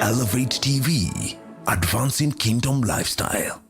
Elevate TV, advancing kingdom lifestyle.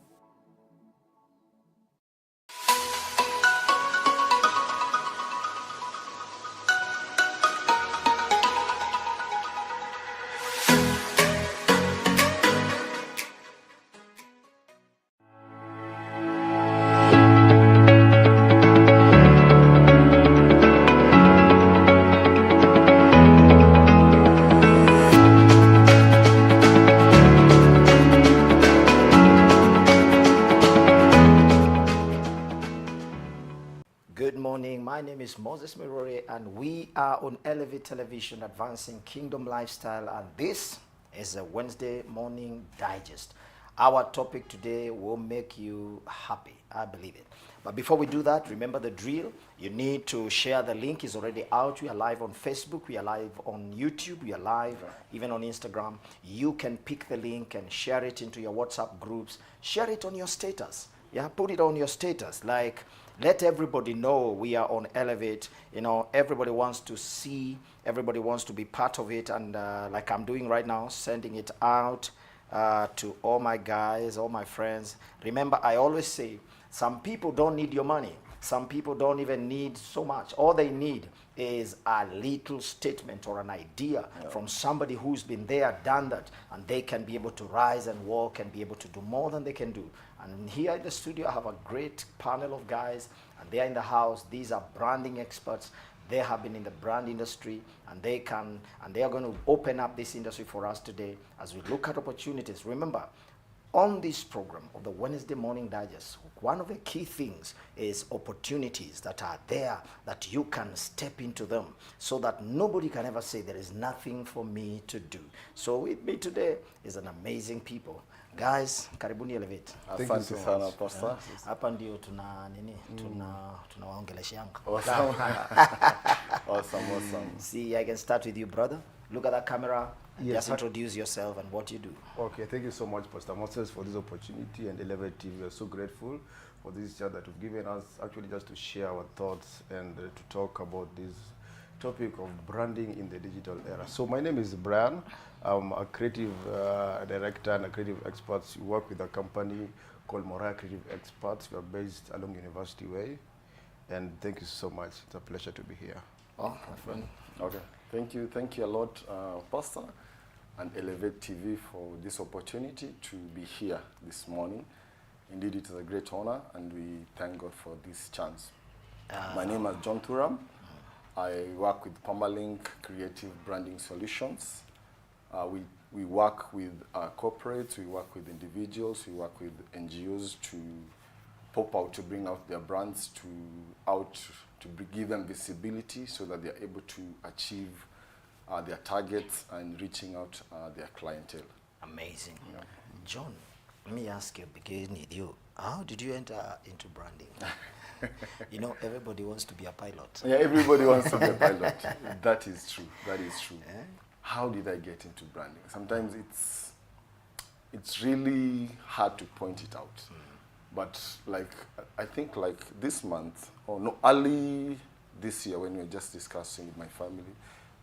Good morning, my name is Muiruri and we are on Elevate Television advancing kingdom lifestyle, and this is a Wednesday morning digest. Our topic today will make you happy, I believe it. But before we do that, remember the drill. You need to share the link. It's already out. We are live on Facebook, we are live on YouTube, we are live even on Instagram. You can pick the link and share it into your WhatsApp groups. Share it on your status. Yeah, put it on your status. Like, let everybody know we are on Elevate. You know, everybody wants to see, everybody wants to be part of it. And like I'm doing right now, sending it out to all my guys, all my friends. Remember, I always say, some people don't need your money. Some people don't even need so much. All they need is a little statement or an idea from somebody who's been there, done that, and they can be able to rise and walk and be able to do more than they can do. And here in the studio, I have a great panel of guys, and they are in the house. These are branding experts. They have been in the brand industry, and they are going to open up this industry for us today as we look at opportunities. Remember, on this program of the Wednesday Morning Digest, one of the key things is opportunities that are there that you can step into them so that nobody can ever say there is nothing for me to do. So with me today is an amazing people. Guys, karibuni Elevate. Asante sana Pastor. Hapa ndio tuna nini? Tunawaongeleshanga. Awesome. Awesome. See, I can start with you, brother. Look at that camera. Yes, Just introduce yourself and what you do. Okay, thank you so much, Pastor Moses, for this opportunity, and Elevate TV. We are so grateful for this chance that you've given us, actually just to share our thoughts and to talk about this topic of branding in the digital era. So my name is Brian. I'm a creative director and a creative expert. We work with a company called Moriah Creative Experts. We are based along University Way. And thank you so much. It's a pleasure to be here. Oh, my friend. Okay. Thank you a lot, Pastor, and Elevate TV for this opportunity to be here this morning. Indeed, it is a great honor, and we thank God for this chance. My name is John Dhuram. I work with Parmalink Creative Branding Solutions. We work with corporates, we work with individuals, we work with NGOs to pop out, to bring out their brands, to give them visibility so that they are able to achieve their targets and reaching out their clientele. Amazing. Yeah. John, let me ask you, beginning with you, how did you enter into branding? You know, everybody wants to be a pilot. Yeah, everybody wants to be a pilot. That is true. Yeah? How did I get into branding? Sometimes it's really hard to point it out. But I think this month, or no, early this year, when we were just discussing with my family,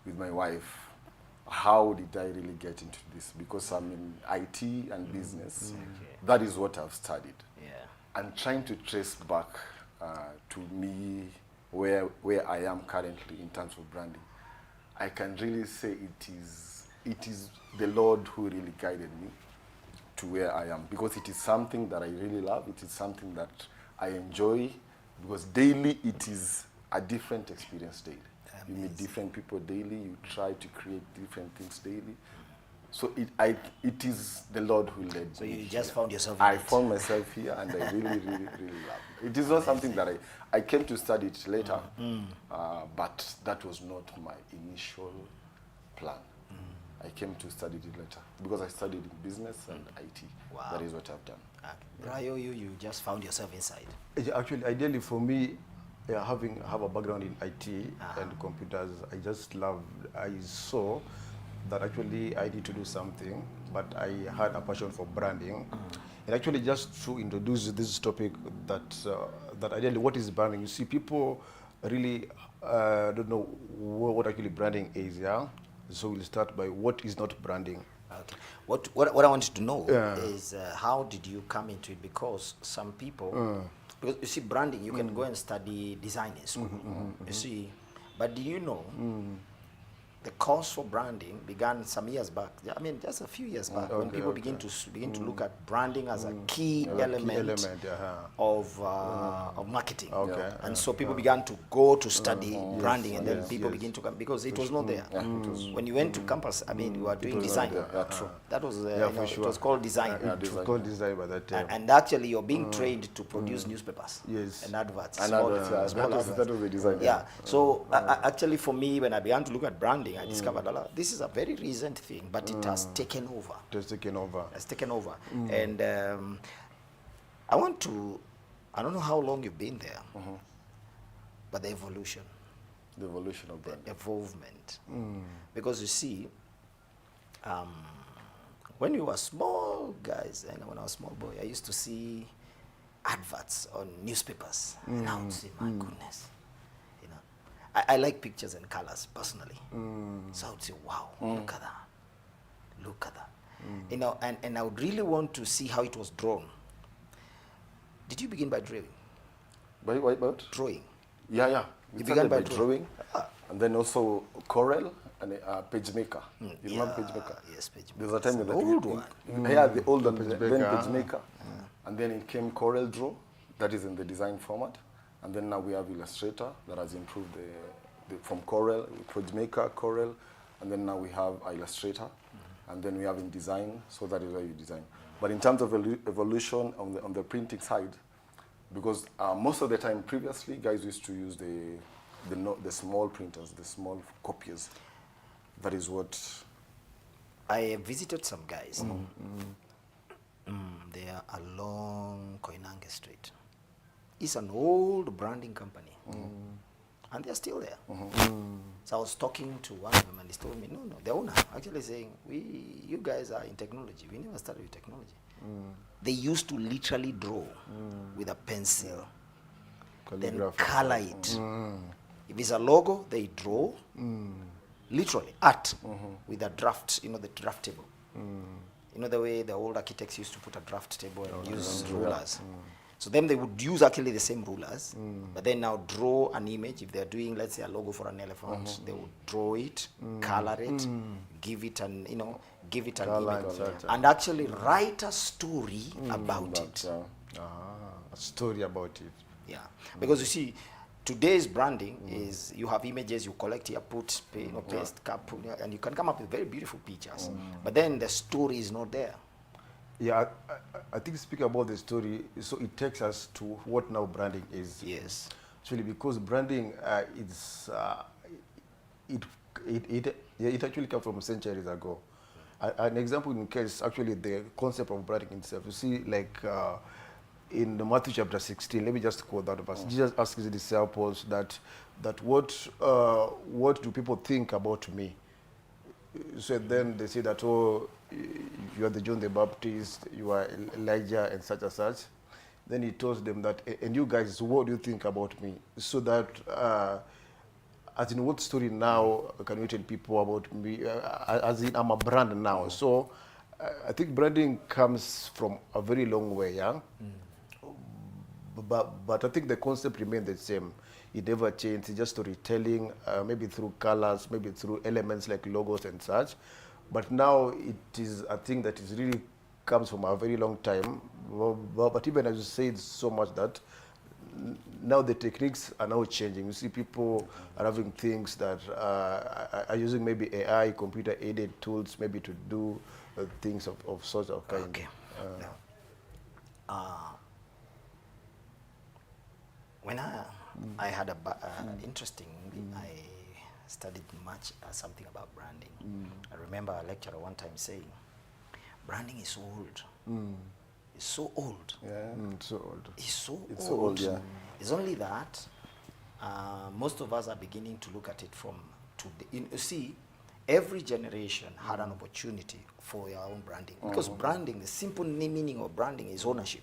with my wife, how did I really get into this? Because I'm in IT and business. That is what I've studied. Yeah. And trying to trace back to me where I am currently in terms of branding, I can really say it is the Lord who really guided me to where I am, because it is something that I really love. It is something that I enjoy, because daily it is a different experience daily. Amazing. You meet different people daily. You try to create different things daily. So it is the Lord who led me. So you just found yourself I found myself here, and I really love it. It is not something that I came to study it later, but that was not my initial plan. I came to study it later because I studied in business and IT. Wow. That is what I've done. Brayo, you just found yourself inside. Actually, ideally for me, have a background in IT and computers, I saw that actually I need to do something, but I had a passion for branding. And actually just to introduce this topic that ideally what is branding, you see people really don't know what actually branding is, yeah? So we'll start by what is not branding. Okay. What I wanted to know Yeah. is how did you come into it? Because some people, because you see, branding, you can go and study design in school. You see, but do you know the course for branding began some years back? I mean, just a few years back, when people begin to look at branding as a key element of marketing. Okay. And so people began to go to study branding, and then people begin to come because it was not there. When you went to campus, I mean, you were doing design. True. That was for it sure. was called design. It was called design by that time. And actually, you're being trained to produce newspapers Yes. and adverts. And small- others, yeah. small That was the design. yeah. So actually, for me, when I began to look at branding, I discovered this is a very recent thing, but it has taken over. It was taken over. Has taken over, and I don't know how long you've been there, but the evolution, The evolution of branding. evolvement, because you see, when we were small guys, and when I was a small boy, I used to see adverts on newspapers, and I would say, my goodness, you know, I like pictures and colors personally, so I would say, wow, look at that, look at that, you know, and I would really want to see how it was drawn. Did you begin by drawing? By what? Drawing. Yeah. You We began started by by drawing, and then also Corel and page maker. You remember page maker? Yes, page There's a time maker. that Old one. Yeah, the old one, then maker. page maker, and then it came Corel Draw, that is in the design format, and then now we have Illustrator that has improved from Corel, page maker, Corel, and then now we have Illustrator, and then we have in design, so that is where you design. But in terms of evolution on the printing side, because most of the time previously, guys used to use the small printers, the small copiers. That is what. I visited some guys. They are along Koinange Street. It's an old branding company, and they're still there. So I was talking to one of them, and he told me, no, the owner actually saying, you guys are in technology. We never started with technology. They used to literally draw with a pencil, then Calligraph. color it. If it's a logo, they draw, literally art with a draft, the draft table. You know the way the old architects used to put a draft table and use rulers. So then they would use actually the same rulers, but then now draw an image. If they're doing, let's say, a logo for an elephant, they would draw it, color it, give it an Color image, and and actually write a story about it. A story about it. Yeah, because you see, today's branding is you have images, you collect here, put, paste, and you can come up with very beautiful pictures. But then the story is not there. Yeah, I think speaking about the story, so it takes us to what now branding is. Yes. Actually, because branding it actually came from centuries ago. An example in case actually the concept of branding itself. You see, like in the Matthew chapter 16, let me just quote that verse. Jesus asks his disciples that what do people think about me? So then they say that, oh, you are the John the Baptist, you are Elijah, and such and such. Then he tells them that, and you guys, what do you think about me? So that, as in what story now can you tell people about me? As in, I'm a brand now. So I think branding comes from a very long way, yeah? But I think the concept remains the same. It never changed. It's just storytelling, maybe through colors, maybe through elements like logos and such. But now it is a thing that is really comes from a very long time. But even as you said so much that now the techniques are now changing. You see people are having things that are using maybe AI, computer-aided tools, maybe to do things of such a kind. Okay. When I had interesting, I studied much something about branding. I remember a lecturer one time saying, branding is so old. It's so old. Yeah. So old. It's so It's old. so old, yeah. It's only that most of us are beginning to look at it from today. You see, every generation had an opportunity for your own branding. Because branding, the simple meaning of branding is ownership.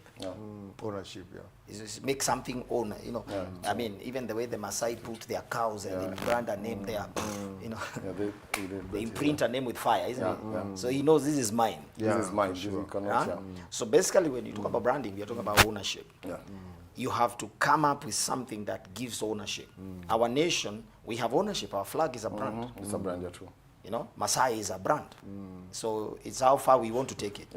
Ownership, yeah. Is just make something owner, you know. I mean, even the way the Maasai put their cows and they brand a name there, you know. They imprint a name with fire, isn't it? So he knows this is mine. This is mine. This you cannot. Huh? So basically, when you talk about branding, we are talking about ownership. You have to come up with something that gives ownership. Our nation, we have ownership. Our flag is a brand. It's a brand, yeah, true. You know, Maasai is a brand. So it's how far we want to take it.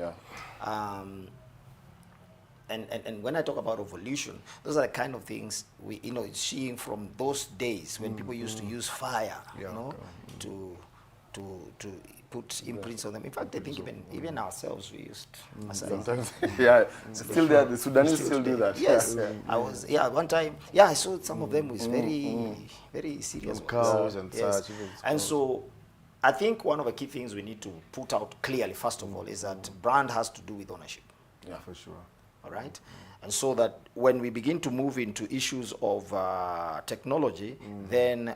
And when I talk about evolution, those are the kind of things we, you know, seeing from those days when people used to use fire, you know, to put imprints on them. In fact, I think even ourselves we used Maasai. Sometimes, yeah, still there. The Sudanese still do that. Yes, I was. Yeah, one time. Yeah, I saw some of them was very serious. Cows and such. And so, I think one of the key things we need to put out clearly, first of all, is that brand has to do with ownership. Yeah, for sure. All right, and so that when we begin to move into issues of technology, then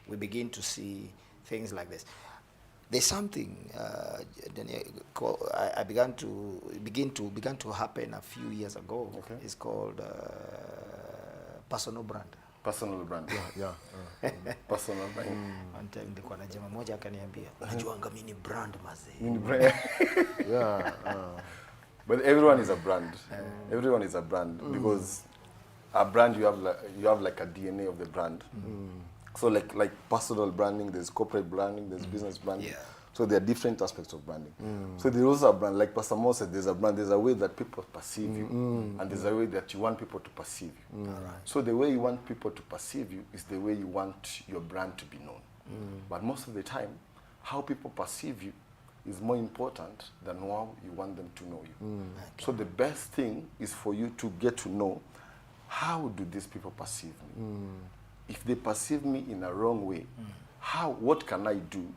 we begin to see things like this. There's something I began to happen a few years ago. It's called personal brand. Personal brand. Personal brand. One time nilikuwa na jamaa moja akaniambia, unajuanga mimi ni brand mazee. But everyone is a brand. Everyone is a brand because a brand you have like a DNA of the brand. So like personal branding, there's corporate branding, there's business branding. So there are different aspects of branding. So there's also a brand, like Pastor Mo said, there's a brand, there's a way that people perceive you, and there's a way that you want people to perceive you. So the way you want people to perceive you is the way you want your brand to be known. But most of the time, how people perceive you is more important than how you want them to know you. So the best thing is for you to get to know, how do these people perceive me? If they perceive me in a wrong way, what can I do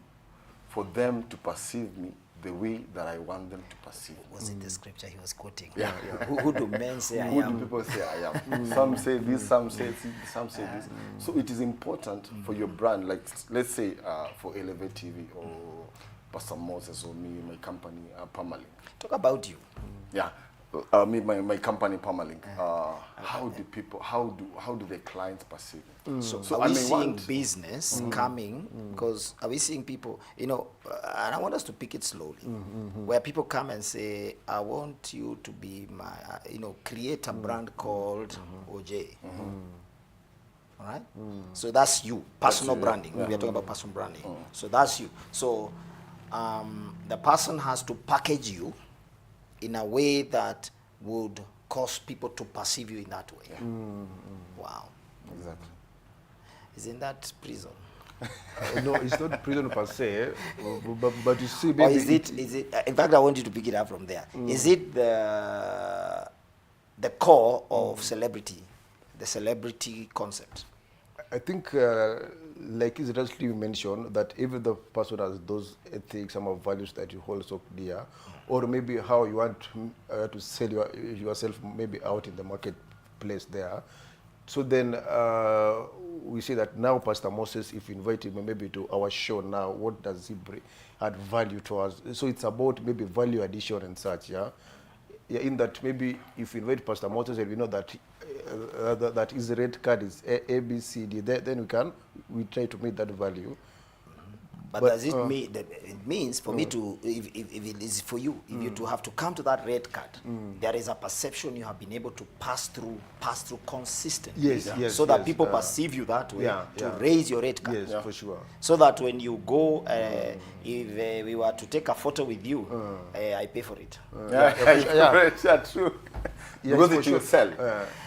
for them to perceive me the way that I want them to perceive me? Was it the scripture he was quoting? Yeah. Who do men say I am? Who do people say I am? Some say this, some say this. So it is important for your brand, like let's say for Elevate TV or Pastor Moses or me, my company, Parmalink. Talk about you. Yeah. Me, my company Parmalink. How do the clients perceive it? So are we seeing business coming? Because are we seeing people, you know, and I want us to pick it slowly, where people come and say, I want you to be my, you know, create a brand called OJ. All right? So that's you, personal branding. We are talking about personal branding. So that's you. So the person has to package you in a way that would cause people to perceive you in that way. Wow. Exactly. Isn't that prison? No, it's not prison per se, but you see, maybe Or is it, in fact, I want you to pick it up from there. Is it the core of celebrity, the celebrity concept? I think, like is rightly mentioned, that if the person has those ethics, some of values that you hold so dear, or maybe how you want to sell yourself maybe out in the marketplace there. So then we say that now Pastor Moses, if you invite him maybe to our show now, what does he add value to us? So it's about maybe value addition and such, yeah? Yeah, in that maybe if you invite Pastor Moses and we know that that his red card is A, B, C, D, then we try to meet that value. But does it mean that it means for me to, if it is for you, if you to have to come to that red card, there is a perception you have been able to pass through consistently. Yes, so that people perceive you that way to raise your red card. Yes, for sure. So that when you go, if we were to take a photo with you, I pay for it. Yeah, true. Yes, because it will sell.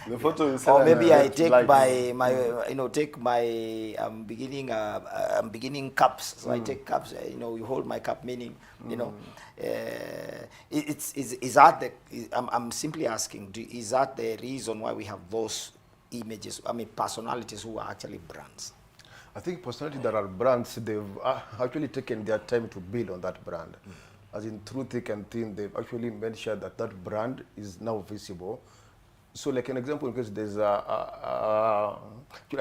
The photo will sell. Or maybe I take I'm beginning cups. So I take cups. You hold my cup, meaning I'm simply asking, is that the reason why we have those images? I mean, personalities who are actually brands. I think personalities that are brands, they've actually taken their time to build on that brand. As in through thick and thin, they've actually made sure that that brand is now visible. So like an example, because there's a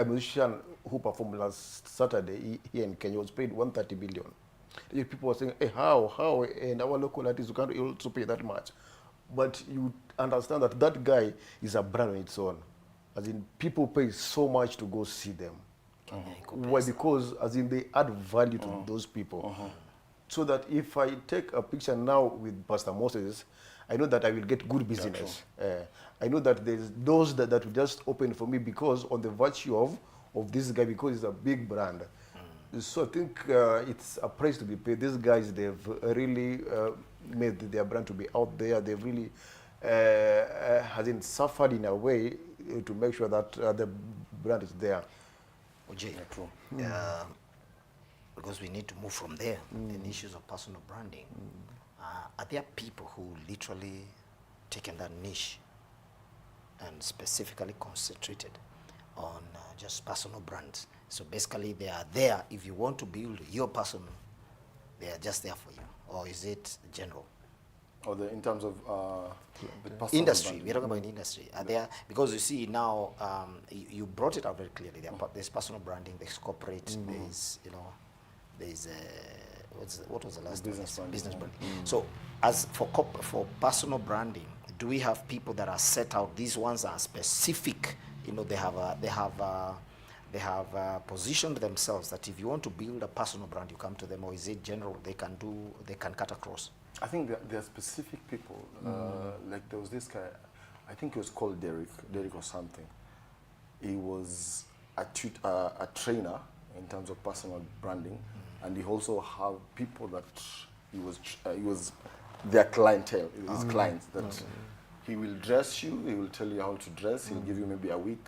musician who performed last Saturday here in Kenya was paid 130 billion. People were saying, hey, how? And our local artists, you can't also pay that much. But you understand that that guy is a brand on its own. As in, people pay so much to go see them. Why? Because, as in, they add value to those people. So that if I take a picture now with Pastor Moses, I know that I will get good business. I know that there's doors that will just open for me because on the virtue of this guy, because he's a big brand. So I think it's a price to be paid. These guys, they've really made their brand to be out there. They've really hasn't suffered in a way to make sure that the brand is there. OJ, because we need to move from there in issues of personal branding. Are there people who literally taken that niche and specifically concentrated on just personal brands? So basically they are there if you want to build your personal, they are just there for you. Or is it general? Or in terms of the personal industry, branding. we're talking about industry. Are there, because you see now, you brought it out very clearly. There's personal branding, there's corporate, there's, there's what was the last business one? branding. Business branding. So as for personal branding, do we have people that are set out? These ones are specific. They have positioned themselves that if you want to build a personal brand, you come to them, or is it general? They can cut across. I think there are specific people. Like there was this guy, I think he was called Derek or something. He was a trainer in terms of personal branding, and he also have people that he was their clientele, his clients that. He will dress you. He will tell you how to dress. He'll give you maybe a week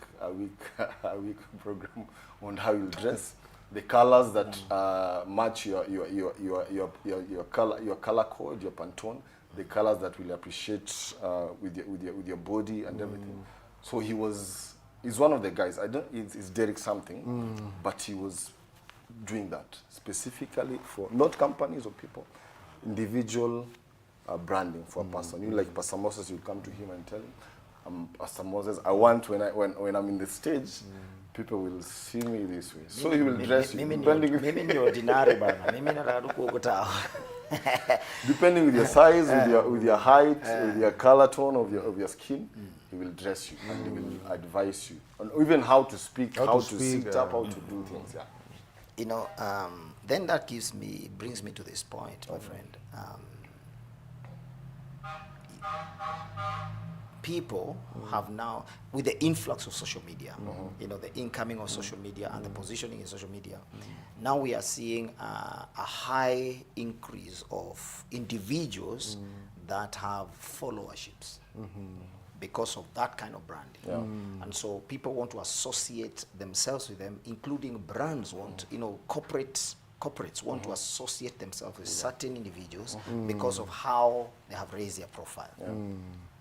program on how you dress. The colors that match your color code, your Pantone. The colors that will appreciate with your body and everything. So he's one of the guys. It's Derek something, but he was doing that specifically for not companies or people, individual. Branding for a person. You like Pastor Moses, you come to him and tell him, Pastor Moses, I want when I'm in the stage, people will see me this way. So he will dress you. Depending with your size, with your height, with your color tone of your skin, he will dress you and he will advise you. And even how to speak, how to sit up, how to do things. Yeah. Then that brings me to this point, my friend. People have now, with the influx of social media, the incoming of social media and the positioning in social media, now we are seeing a high increase of individuals that have followerships because of that kind of branding. And so people want to associate themselves with them, including brands corporates want to associate themselves with certain individuals because of how they have raised their profile.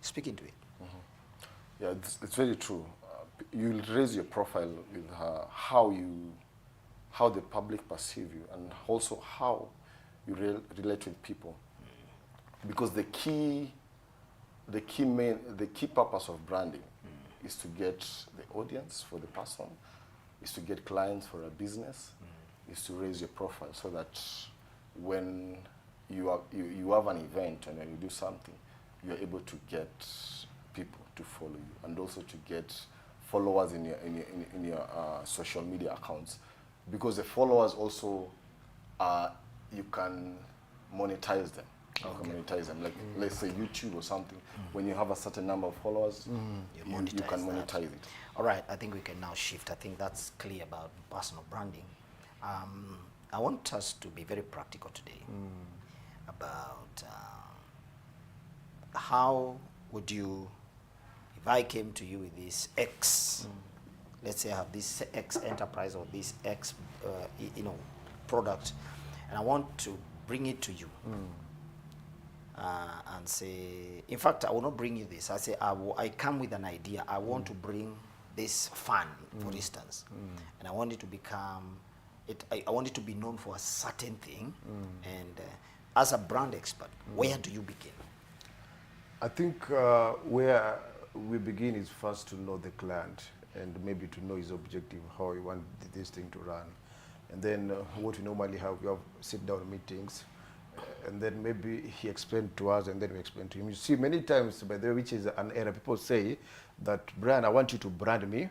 Speaking to it. Yeah, it's very true. You'll raise your profile with how the public perceive you, and also how you relate with people. Because the key purpose of branding is to get the audience for the person, is to get clients for a business, is to raise your profile so that when you have an event and when you do something, you're able to get people to follow you and also to get followers in your social media accounts, because the followers also you can monetize them. Like let's say YouTube or something. When you have a certain number of followers, you can monetize it. All right, I think we can now shift. I think that's clear about personal branding. I want us to be very practical today about how would you, if I came to you with this X, let's say I have this X enterprise or this X product, and I want to bring it to you. And say, in fact, I will not bring you this. I say, I come with an idea. I want to bring this fan, for instance, and I want it to become, I want it to be known for a certain thing. And as a brand expert, where do you begin? I think where we begin is first to know the client. and maybe to know his objective, how he want this thing to run. And then what we normally have, we have sit-down meetings, and then maybe he explained to us, and then we explain to him. You see, many times, by the way, which is an error, people say that, Brian, I want you to brand me.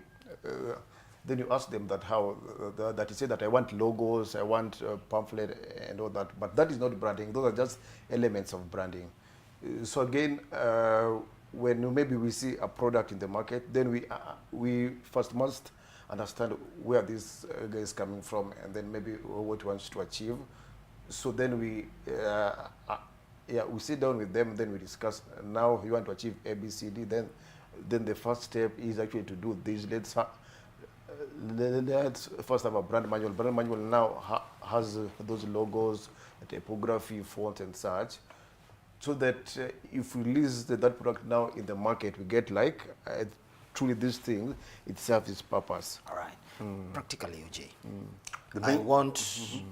Then you ask them that how, that he said that I want logos, I want pamphlet and all that, but that is not branding. Those are just elements of branding. So again, when maybe we see a product in the market, then we first must understand where this guy is coming from, and then maybe what he wants to achieve. So then we sit down with them, then we discuss. Now you want to achieve A, B, C, D. Then the first step is actually to do this. Let's first have a brand manual. Brand manual now has those logos, typography, font, and such, so that if we release that product now in the market, we get like truly this thing, it serves its purpose. All right. Practically, UJ, I want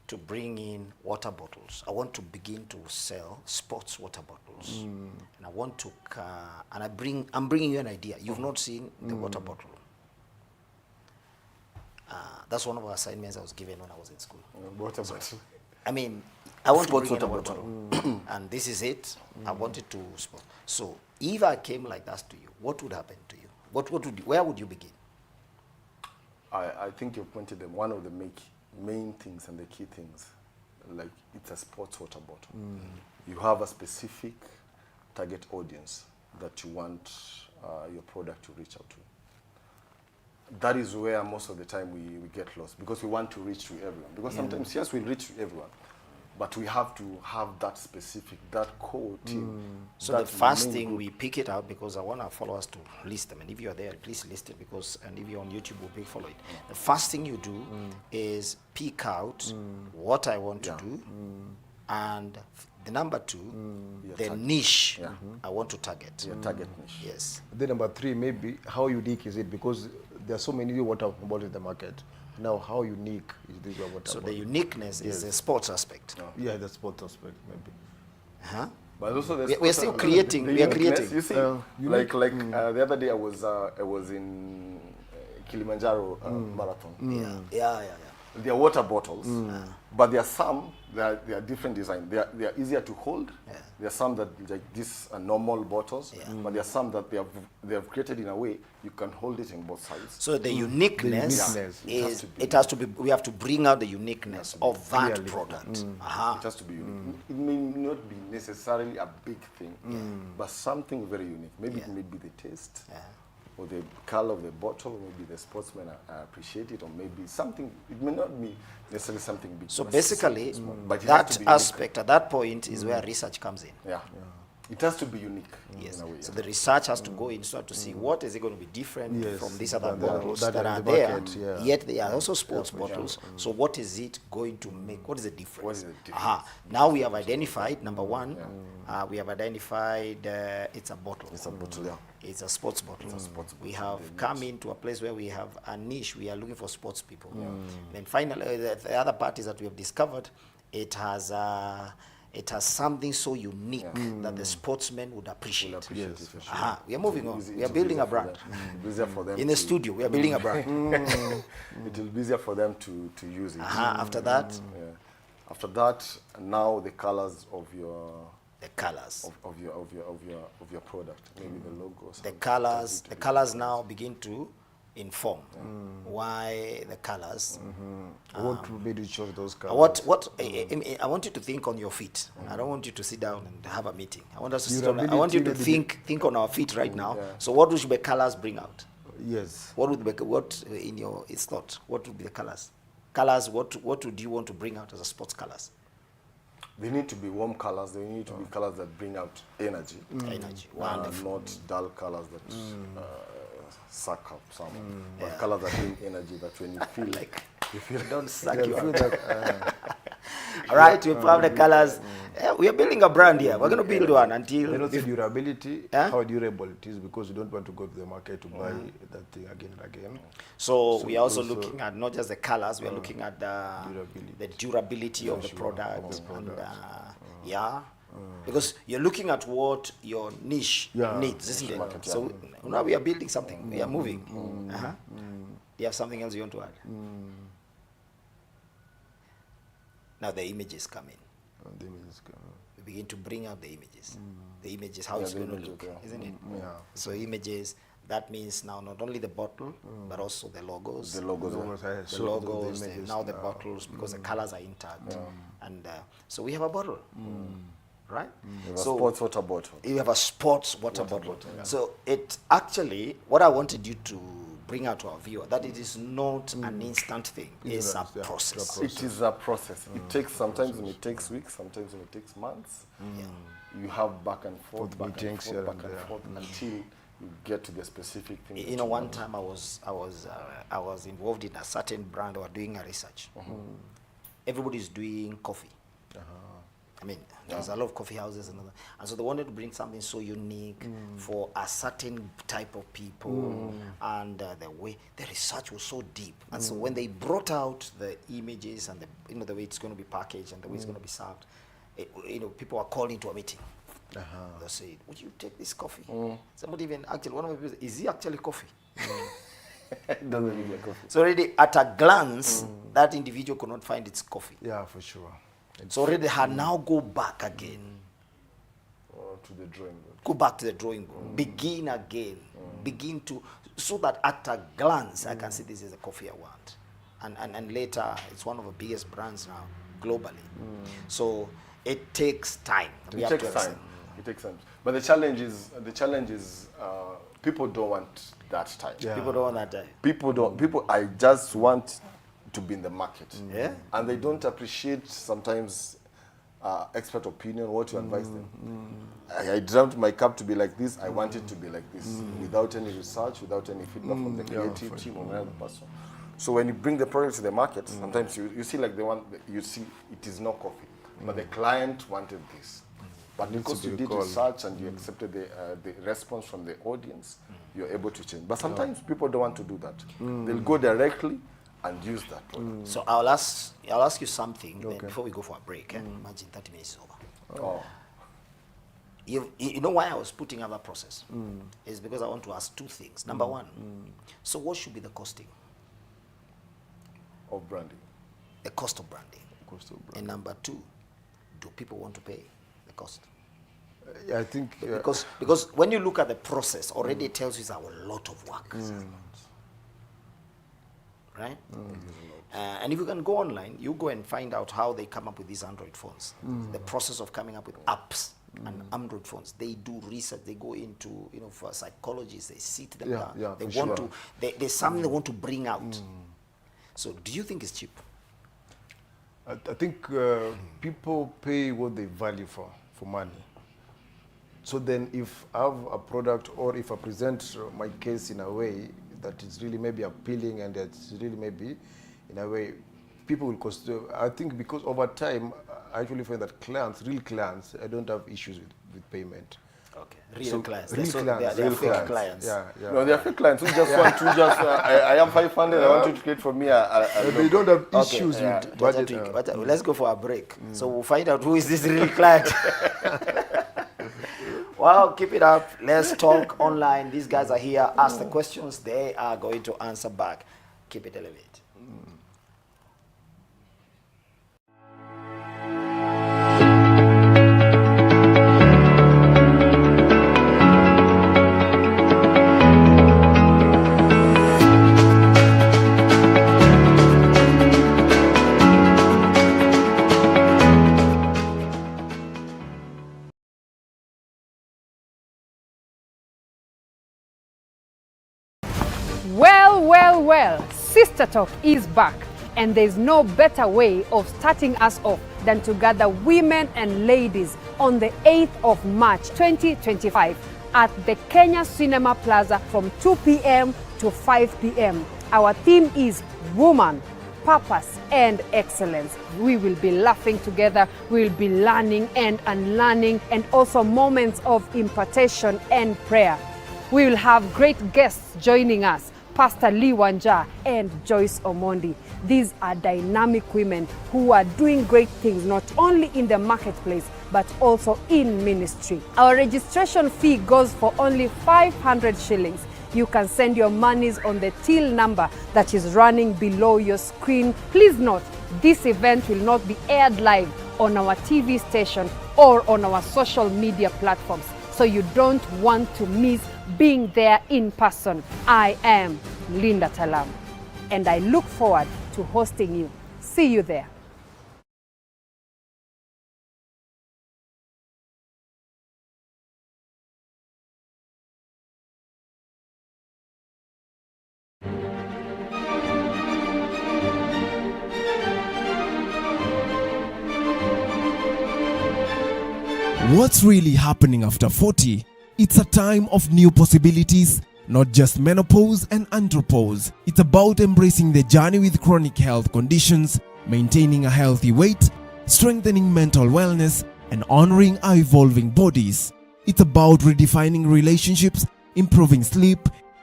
to bring in water bottles. I want to begin to sell sports water bottles, and I want to, and I'm bringing you an idea. You've not seen the water bottle. That's one of our assignments I was given when I was in school. Water bottle. I mean, I want Sports to bring in a water bottle, and this is it. I wanted to sport. So if I came like that to you, what would happen to you? Where would you begin? I think you've pointed them one of the main things and the key things. Like, it's a sports water bottle. You have a specific target audience that you want your product to reach out to. That is where most of the time we get lost, because we want to reach to everyone. Because sometimes, yes, we reach to everyone, but we have to have that specific, that core team. So the first thing, we pick it out, because I want our followers to list them. And if you're there, please list it, because, and if you're on YouTube, we'll follow it. The first thing you do is pick out what I want to do, and the number two, the niche I want to target. Your target niche. Yes. Then number three, maybe how unique is it? Because there are so many water bottles in the market. Now, how unique is this water bottle? So the uniqueness is the sports aspect. Yeah, the sports aspect, maybe. Huh? But also We're still creating. We are creating. You see, like the other day I was in Kilimanjaro marathon. Yeah. They are water bottles, but there are some that they are different design. They are easier to hold. There are some that like these are normal bottles, but there are some that they have created in a way you can hold it in both sides. So the uniqueness is it has to be. We have to bring out the uniqueness of that product. It has to be unique. It may not be necessarily a big thing, but something very unique. Maybe it may be the taste. Or the color of the bottle, maybe the sportsmen appreciate it, or maybe something, it may not be necessarily something big. So basically, but that aspect at that point is where research comes in. Yeah. It has to be unique. Yes. In a way, So the research has to go in so to see what is it going to be different from these other bottles that are in the there, market, yet they are also sports bottles. So what is it going to make? What is the difference? What is the difference? Now we have identified, number one, we have identified it's a bottle. It's a bottle, yeah. It's a sports bottle. We have come into a place where we have a niche. We are looking for sports people. Then finally, the other part is that we have discovered it has something so unique that the sportsmen would appreciate. We are moving on. We are building a brand. Easier for them In the studio, we are building a brand. It will be easier for them to use it. After that, After that, now the colors of your the colors of your product, maybe the logos. The colors now begin to inform why the colors. What made you choose those colors? I want you to think on your feet. I don't want you to sit down and have a meeting. I want us to sit on. I want you to think on our feet right now. So what should the colors bring out? Yes. What would be in your thought? What would be the colors? Colors. What would you want to bring out as a sports colors? They need to be warm colors. They need to be colors that bring out energy. Energy. Wonderful. Not dull colors that suck up some. But colors that bring energy, that when you feel like you feel don't suck you up. All right, we have the colors. We are building a brand here. We're going to build one until. Then also durability, how durable it is, because you don't want to go to the market to buy that thing again and again. So we are also looking at not just the colors, we are looking at the durability of the product. Because you're looking at what your niche Yeah, needs, isn't it? market, yeah. So now we are building something. We are moving. Uh-huh. Do you have something else you want to add? Now the images come in. The images come. We begin to bring out the images. The images, how it's the going to images, look, yeah. isn't it? Yeah. So images, that means now not only the bottle, but also the logos. The logos. Logos, I The saw logos, the the- images now the now. bottles, because the colors are intact. And so we have a bottle, right? You have So a sports water bottle. you have a sports water bottle. bottle, yeah. So it actually, what I wanted you to bring out to our viewer, that it is not an instant thing. It's a It's a process. It is a process. It takes, sometimes it takes weeks, sometimes it takes months. You have back and forth, back and meetings forth, here back and and there. forth until you get to the specific thing. that You know, one want. time I was involved in a certain brand. They were doing a research. Everybody's doing coffee. I mean, there's a lot of coffee houses and all that. And so they wanted to bring something so unique for a certain type of people. And the way the research was so deep. And so when they brought out the images and the way it's going to be packaged and the way it's going to be served, people are called into a meeting. They said, "Would you take this coffee?" Somebody even actually, one of the people said, "Is he actually coffee?" It doesn't look like coffee. So already at a glance, that individual could not find its coffee. Yeah, for sure. So already they had now go back again. To the drawing board. Go back to the drawing board. Begin again. Begin to, so that at a glance, I can see this is the coffee I want. And later, it's one of the biggest brands now, globally. So it takes time. We It have takes to time. understand. It takes time. But the challenge is people don't want that time. Yeah. People don't want that. People I just want to be in the market. Yeah. And they don't appreciate sometimes expert opinion, what you advise them. I dreamt my cup to be like this, I want it to be like this, without any research, without any feedback from the creative team or another person. So when you bring the product to the market, sometimes you see like you see it is not coffee, but the client wanted this. But because to you be did recalled. research and you accepted the response from the audience, you're able to change. But sometimes people don't want to do that. They'll go directly and use that product. So I'll ask you something then before we go for a break. Imagine 30 minutes is over. Oh. You know why I was putting other process? Is because I want to ask two things. Number one, so what should be the costing? Of branding. The cost of branding. Cost of brand. And number two, do people want to pay the cost? I think Because when you look at the process, already it tells you it's a lot of work. Right? And if you can go online, you go and find out how they come up with these Android phones. The process of coming up with apps and Android phones. They do research. They go into, for psychologists, they sit them down. yeah, They for want sure. to, there's something they want to bring out. So do you think it's cheap? I think people pay what they value for money. So then if I have a product or if I present my case in a way that is really maybe appealing and that's really maybe in a way people will cost. I think because over time I actually find that real clients, I don't have issues with payment. Okay. Real So, clients. real So clients, they are real fake clients. Yeah. No, they are fake clients who just want to I am 500, I want you to create for me They don't have Okay, issues yeah. with budget. Let's go for a break. So we'll find out who is this real client. Wow, keep it up. Let's talk online. These guys are here. Ask the questions. They are going to answer back. Keep it elevated. Well, Sister Talk is back, and there's no better way of starting us off than to gather women and ladies on the 8th of March 2025 at the Kenya Cinema Plaza from 2 p.m. to 5 p.m. Our theme is Woman, Purpose and Excellence. We will be laughing together, we will be learning and unlearning, and also moments of impartation and prayer. We will have great guests joining us Pastor Lee Wanja, and Joyce Omondi. These are dynamic women who are doing great things, not only in the marketplace, but also in ministry. Our registration fee goes for only 500 shillings. You can send your monies on the till number that is running below your screen. Please note, this event will not be aired live on our TV station or on our social media platforms, so you don't want to miss being there in person. I am Linda Talam, and I look forward to hosting you. See you there. What's really happening after 40? It's a time of new possibilities, not just menopause and andropause. It's about embracing the journey with chronic health conditions, maintaining a healthy weight, strengthening mental wellness, and honoring our evolving bodies. It's about redefining relationships, improving sleep,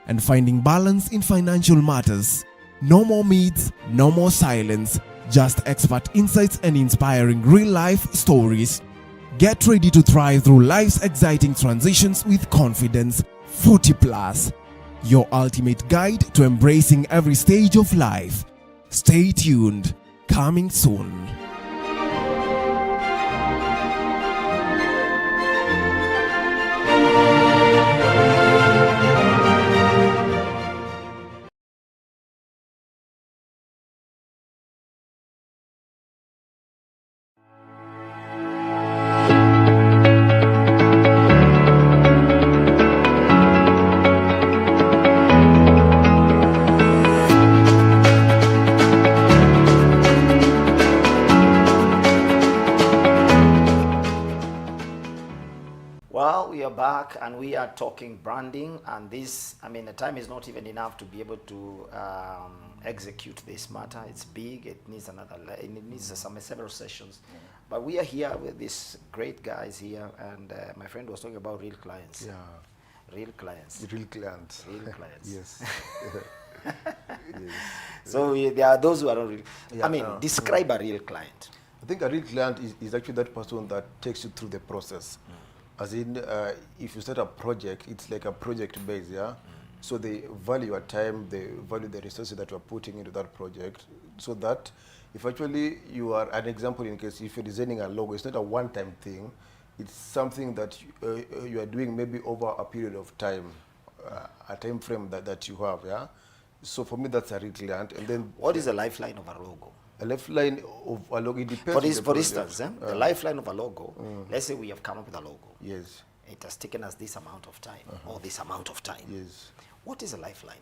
and finding balance in financial matters. No more myths, no more silence, just expert insights and inspiring real-life stories. Get ready to thrive through life's exciting transitions with confidence. 40 Plus, your ultimate guide to embracing every stage of life. Stay tuned. Coming soon. Well, we are back and we are talking branding, and this, I mean, the time is not even enough to be able to execute this matter. It's big, it needs it needs several sessions. But we are here with these great guys here, and my friend was talking about real clients. Yeah. Real clients. Real clients. Real clients. Yes. Yes. So there are those who are not real. Yeah, I mean, describe a real client. I think a real client is actually that person that takes you through the process. As in, if you start a project, it's like a project base, yeah? So they value your time, they value the resources that you are putting into that project, so that if actually you are, an example in case, if you're designing a logo, it's not a one-time thing, it's something that you are doing maybe over a period of time, a time frame that you have, yeah? So for me, that's a real client. And then What is the lifeline of a logo? a lifeline of a logo, it depends. For instance, the lifeline of a logo, let's say we have come up with a logo. Yes, It has taken us this amount of time, or this amount of time. yes. What is a lifeline?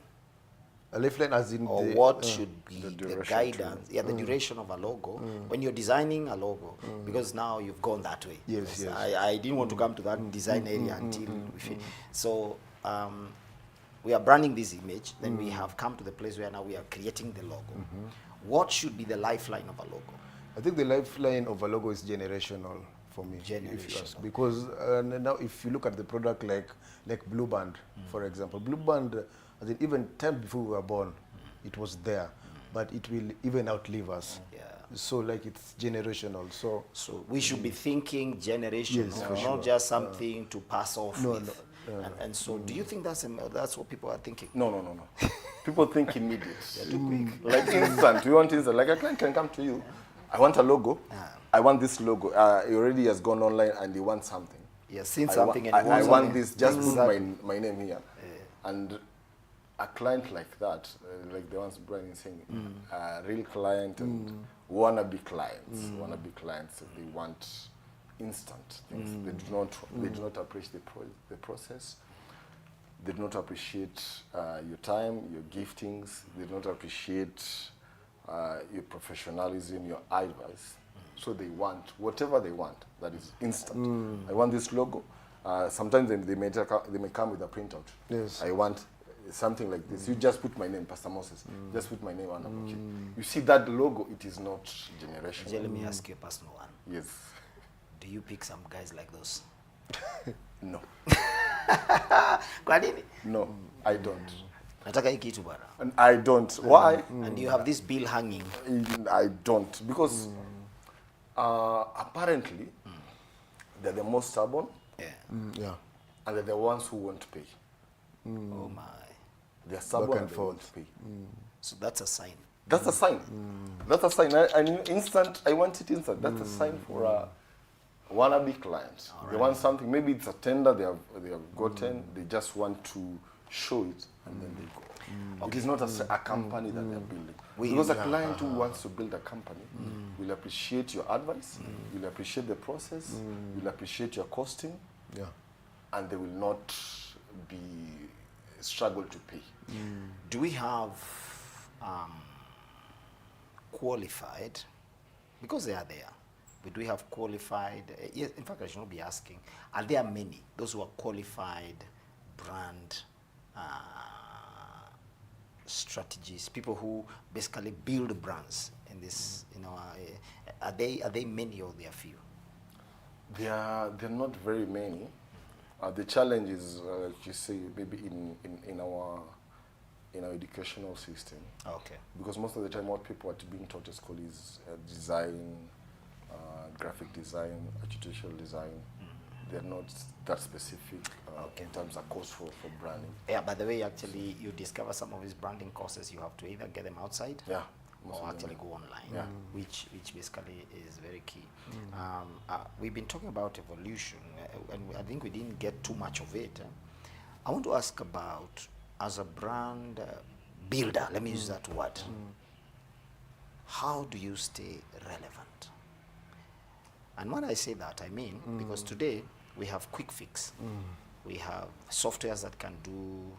A lifeline as in Or the, what should be the duration guidance, the duration of a logo when you're designing a logo, because now you've gone that way. Yes, yes. I didn't want to come to that design area until we finish. So we are branding this image, then we have come to the place where now we are creating the logo. What should be the lifeline of a logo? I think the lifeline of a logo is generational for me. If you ask. Generational. Because now if you look at the product like Blue Band, for example, Blue Band, as in even time before we were born, it was there, but it will even outlive us. Yeah. So like it's generational. So So we should be thinking generational, Yes, for not sure. just something to pass off No, with. And so, do you think that's what people are thinking? No. People think immediate. Like instant. We want instant. Like a client can come to you. I want a logo. I want this logo. He already has gone online and he wants something. He has seen I something wa- and he I wants want something. this. Just Exactly. put my name here. And a client like that, like the ones Brian is saying, a real client and wannabe clients. Wannabe clients, they want instant things. They do not appreciate the process. They do not appreciate your time, your giftings. They do not appreciate your professionalism, your advice. So they want whatever they want that is instant. I want this logo. Sometimes they may come with a printout. Yes. I want something like this. You just put my name, Pastor Moses. Just put my name on a key. You see that logo, it is not generational. Let me ask you a personal one. Yes. Do you pick some guys like those? No. Kwa nini? No, I don't. Nataka hii kitu bwana. And I don't. Why? And you have this bill hanging. I don't. Because apparently, they're the most stubborn, Yeah. Yeah. and they're the ones who won't pay. Oh my. They're stubborn Back and and they won't forth. pay. So that's a sign. That's a sign. That's a sign. I knew instant. I want it instant. That's a sign for a wannabe client. They want something. Maybe it's a tender they have gotten. They just want to show it, and then they go. It is not a company that they're building. Because a client who wants to build a company will appreciate your advice, will appreciate the process, will appreciate your costing, Yeah. and they will not be struggle to pay. Do we have qualified, because they are there, but do we have qualified, yes, in fact I should not be asking, are there many, those who are qualified brand strategies, people who basically build brands in this, are they many or they are few? They're not very many. The challenge is, like you say, maybe in our educational system. Okay. Because most of the time what people are being taught at school is design, graphic design, architectural design. They're not that specific in terms of course for branding. Yeah, by the way, actually, you discover some of these branding courses, you have to either get them outside Yeah. most or of them. actually go online, Yeah. which basically is very key. We've been talking about evolution, and I think we didn't get too much of it. I want to ask about, as a brand builder, let me use that word, how do you stay relevant? And when I say that, I mean, because today we have quick fix. We have softwares that can do,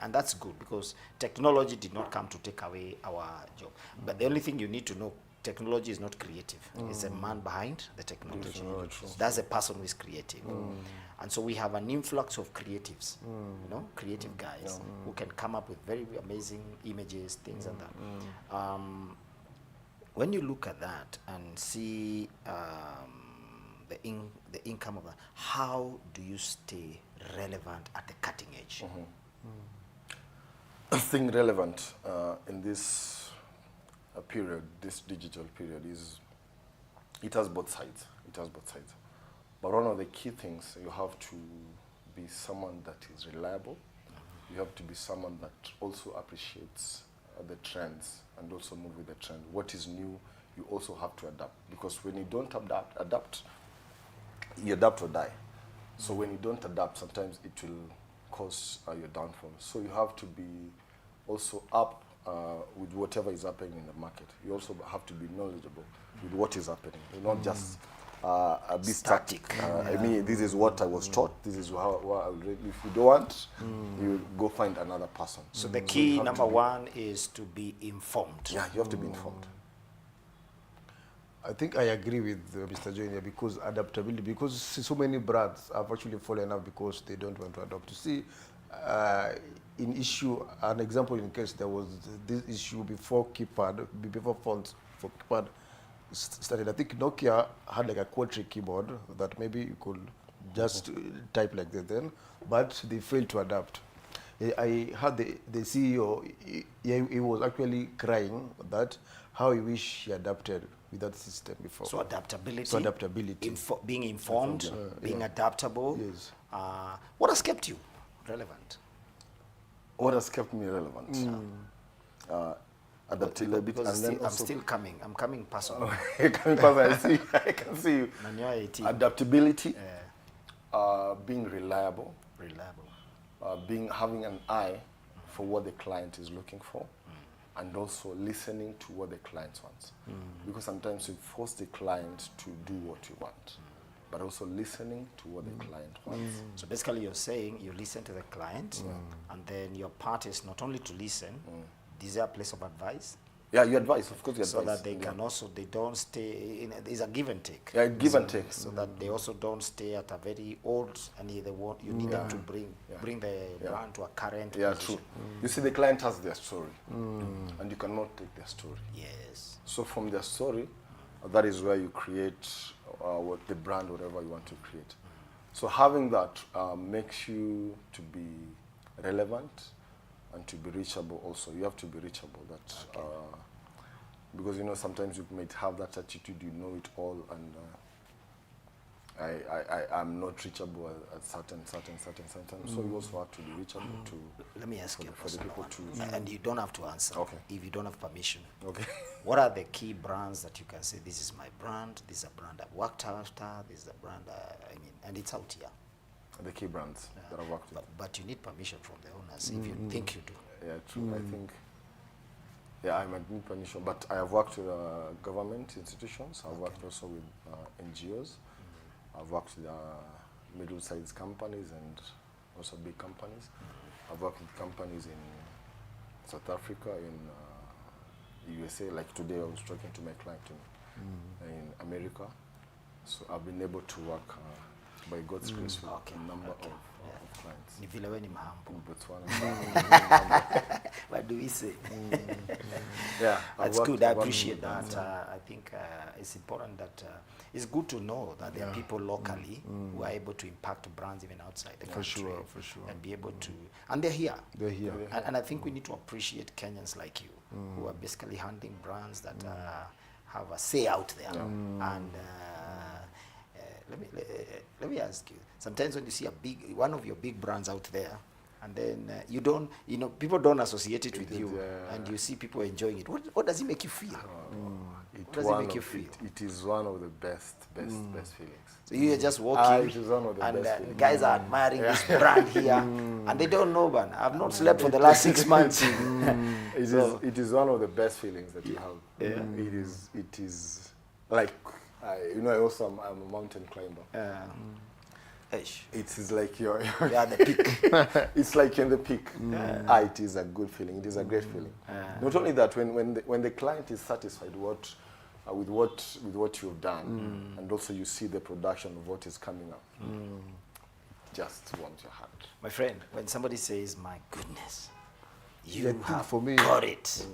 and that's good because technology did not come to take away our job. But the only thing you need to know, technology is not creative. It's a man behind the technology. That's a person who is creative. And so we have an influx of creatives, creative guys who can come up with very amazing images, things like that. When you look at that and see the income of that, how do you stay relevant at the cutting edge? Staying relevant in this period, this digital period, it has both sides. It has both sides. But one of the key things, you have to be someone that is reliable. You have to be someone that also appreciates the trends and also move with the trend. What is new, you also have to adapt. Because when you don't adapt, you adapt or die. So when you don't adapt, sometimes it will cause your downfall. So you have to be also up with whatever is happening in the market. You also have to be knowledgeable with what is happening. You're not just be static. I mean, this is what I was taught. This is how I will read. If you don't want, you go find another person. So the key, number one, is to be informed. Yeah, you have to be informed. I think I agree with Mr. Joyner because adaptability, because so many brands have actually fallen off because they don't want to adapt. To see, in issue, an example in case there was this issue before keypad, before phones for keypad started. I think Nokia had like a quadric keyboard that maybe you could just type like that then, but they failed to adapt. I heard the CEO, he was actually crying that how he wish he adapted with that system before. So adaptability. So adaptability. Being informed, being adaptable. Yes. What has kept you relevant? What has kept me relevant? Adaptability. Because And then I'm still coming. I'm coming personal. I can see you. And you're 18. Adaptability, being reliable, Reliable. having an eye for what the client is looking for, and also listening to what the client wants. Because sometimes you force the client to do what you want, but also listening to what the client wants. So basically you're saying you listen to the client, and then your part is not only to listen, is there a place of advice? Yeah, you advise, of course you advise. So that they can also, they don't stay, there's a give and take. Yeah, give and take. So that they also don't stay at a very old, and they want, you need them to bring the brand to a current Yeah, position. true. You see, the client has their story, and you cannot take their story. Yes. So from their story, that is where you create what the brand, whatever you want to create. So having that makes you to be relevant, and to be reachable also. You have to be reachable. That because you know sometimes you might have that attitude, you know it all, and I'm not reachable at certain. So you also have to be reachable to. Let me ask you for the people to. and you don't have to answer. Okay. If you don't have permission. Okay. What are the key brands that you can say, this is my brand, this is a brand I've worked after, this is a brand, and it's out here? The key brands that I've worked with. But you need permission from the owners if you think you do. Yeah, true. I think. Yeah, I might need permission, but I have worked with government institutions. I've worked also with NGOs. I've worked with middle-sized companies and also big companies. I've worked with companies in South Africa, in USA. Like today, I was talking to my client in America. So I've been able to work by God's grace with a number of clients. Ni vile we ni mahambo. In Botswana. What do we say? Yeah, That's good. I appreciate that. I think it's important that it's good to know that there are people locally who are able to impact brands even outside the country. For sure. And be able to, and they're here. They're here. And I think we need to appreciate Kenyans like you, who are basically handling brands that have a say out there. And let me ask you. Sometimes when you see one of your big brands out there, and then people don't associate it with you, and you see people enjoying it. What does it make you feel? What does it make you feel? It is one of the best feelings. So you're just walking, it is one of the and best feelings. guys are admiring this brand here, and they don't know, man. I've not slept for the last 6 months. It is one of the best feelings that you have. Yeah. It is like, I'm a mountain climber. It is like you're at the peak. It's like you're in the peak. It is a good feeling. It is a great feeling. Not only that, when the client is satisfied with what you've done, and also you see the production of what is coming up, just warms your heart. My friend, when somebody says, "My goodness, you I think have for me, got it,"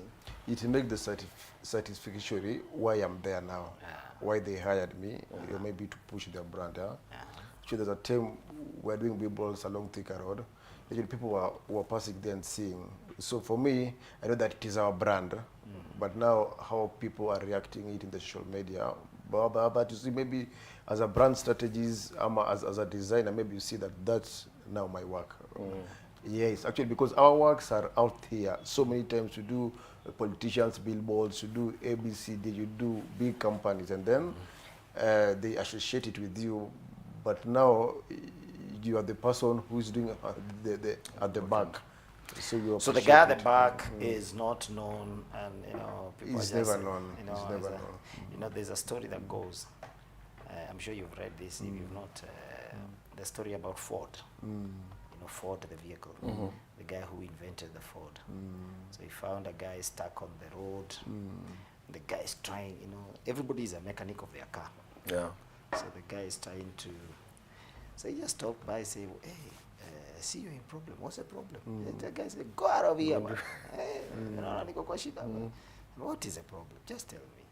it makes the satisfaction why I'm there now, why they hired me, maybe to push their brand. Actually, there's a time we're doing billboards along Thika Road. Actually, people were passing there and seeing. So for me, I know that it is our brand, but now how people are reacting it in the social media. But you see, maybe as a brand strategist, as a designer, maybe you see that that's now my work. Yes, actually, because our works are out here. So many times you do politicians' billboards, you do ABCD, you do big companies, and then they associate it with you. But now you are the person who is doing at the back. So the guy at the back is not known, and people He's are just, never known. He's never known. There's a story that goes. I'm sure you've read this. If you've not, the story about Ford. Ford the vehicle. The guy who invented the Ford. So he found a guy stuck on the road. The guy is trying. Everybody is a mechanic of their car. Yeah. So the guy is trying to. So he just stopped by and say, "Hey, I see you're in problem. What's the problem?" The guy said, "Go out of here, man. Hey, what is the problem? Just tell me."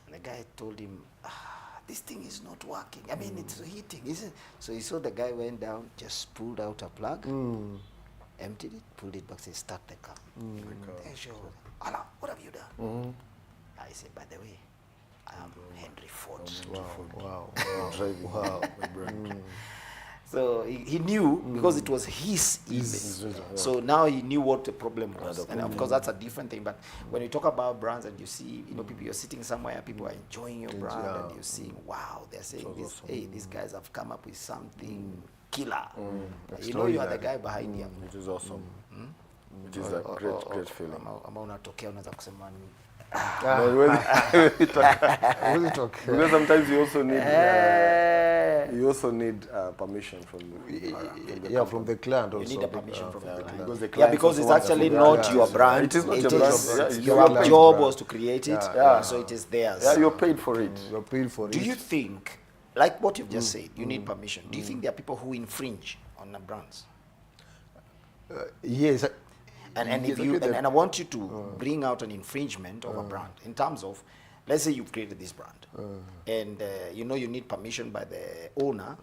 And the guy told him, "This thing is not working. I mean, it's heating, isn't it?" So he saw the guy went down, just pulled out a plug, emptied it, pulled it back, said, "Start the car." Hey, sure. "Allah, what have you done?" I said, "By the way, I'm Henry Ford." Wow. So he knew because it was his image. So now he knew what the problem was. And of course, that's a different thing. But when you talk about brands and you see, people, you're sitting somewhere, people are enjoying your brand, and you're seeing, wow, they're saying this, hey, these guys have come up with something killer. You are the guy behind them. It is awesome. It is a great feeling. Ama unatokea unaweza kusema ni because sometimes you also need permission from the client. Also. You need a permission from the client. Because because it's actually not your brand. It is not your brand. Your job was to create it, so it is theirs. Yeah, you're paid for it. You're paid for it. Do you think, like what you've just said, you need permission? Do you think there are people who infringe on the brands? Yes. And I want you to bring out an infringement of a brand in terms of, let's say you've created this brand, and you need permission by the owner,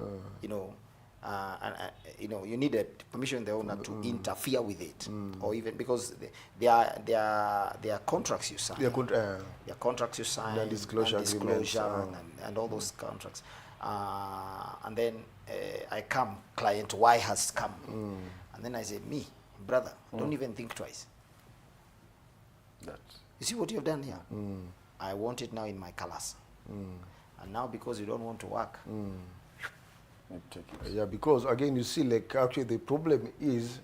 you need a permission of the owner to interfere with it, or even because there are contracts you sign. Yeah, There are contracts you sign, Non-disclosure agreements, and all those contracts. And then I come, client Y has come, and then I say, me, brother, don't even think twice. You see what you have done here? I want it now in my colors. And now because you don't want to work, You take it. Yeah, because again, you see, like actually the problem is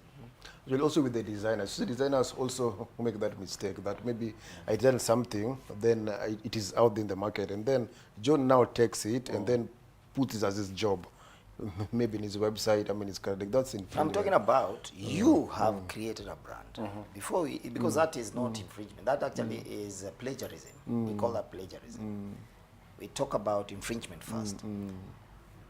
well, also with the designers. See, designers also make that mistake that maybe I done something, then it is out in the market, and then John now takes it and then puts it as his job, maybe in his website. I mean, it's kind of like that's infringement. I'm talking about you have created a brand before because that is not infringement. That actually is plagiarism. We call that plagiarism. We talk about infringement first.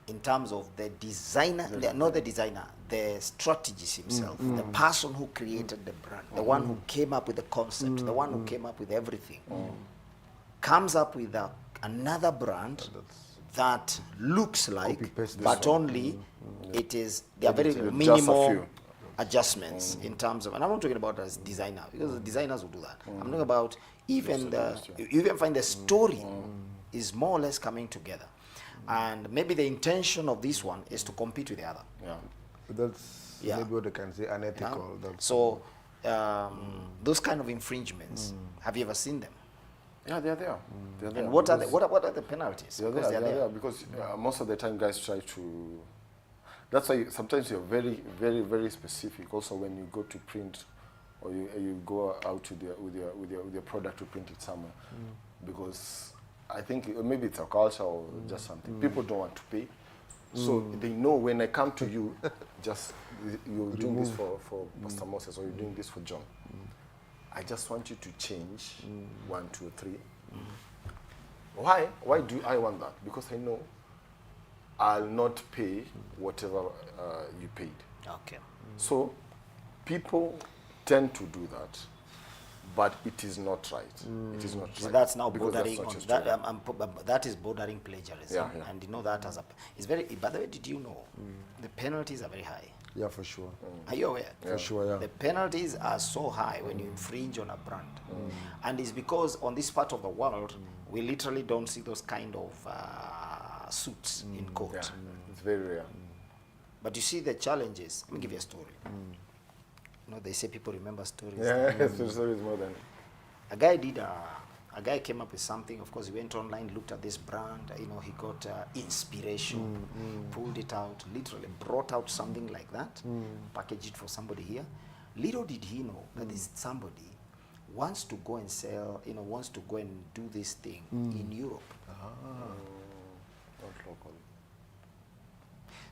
In terms of the designer, not the designer, the strategist himself, the person who created the brand, the one who came up with the concept, the one who came up with everything, comes up with another brand that looks like, Copy-paste this but one. only it is, there are very Just a minimal few. adjustments in terms of, and I'm not talking about as designer, because the designers will do that. I'm talking about even you even find the story is more or less coming together. And maybe the intention of this one is to compete with the other. Yeah. That's Yeah. maybe what they can say unethical. Yeah? That's So those kind of infringements, have you ever seen them? Yeah, they're there. They're there. And what are because what are the penalties? They're Because there, they're they're there. there because most of the time guys try to. That's why sometimes you're very, very, very specific. Also, when you go to print, or you go out to with your product to print it somewhere, because I think maybe it's a culture or just something. People don't want to pay, so they know when I come to you, just you're doing this for Pastor Moses, or you're doing this for John. I just want you to change 1, 2, 3. Why? Why do I want that? Because I know I'll not pay whatever you paid. Okay. So people tend to do that, but it is not right. It is not So right. that's now because bordering that's not on just that. right. That is bordering plagiarism, Yeah, yeah. and you know that as a. It's very. By the way, did you know the penalties are very high? yeah, for sure. Are you aware? For sure, yeah. The penalties are so high when you infringe on a brand, and it's because on this part of the world we literally don't see those kind of suits in court. Yeah, it's very rare. But you see the challenges. Let me give you a story. You know, they say people remember stories. Yeah, so is more than. A guy came up with something. Of course, he went online, looked at this brand. You know, he got inspiration, pulled it out, literally brought out something like that, packaged it for somebody here. Little did he know that this somebody wants to go and sell, you know, wants to go and do this thing in Europe. Not local.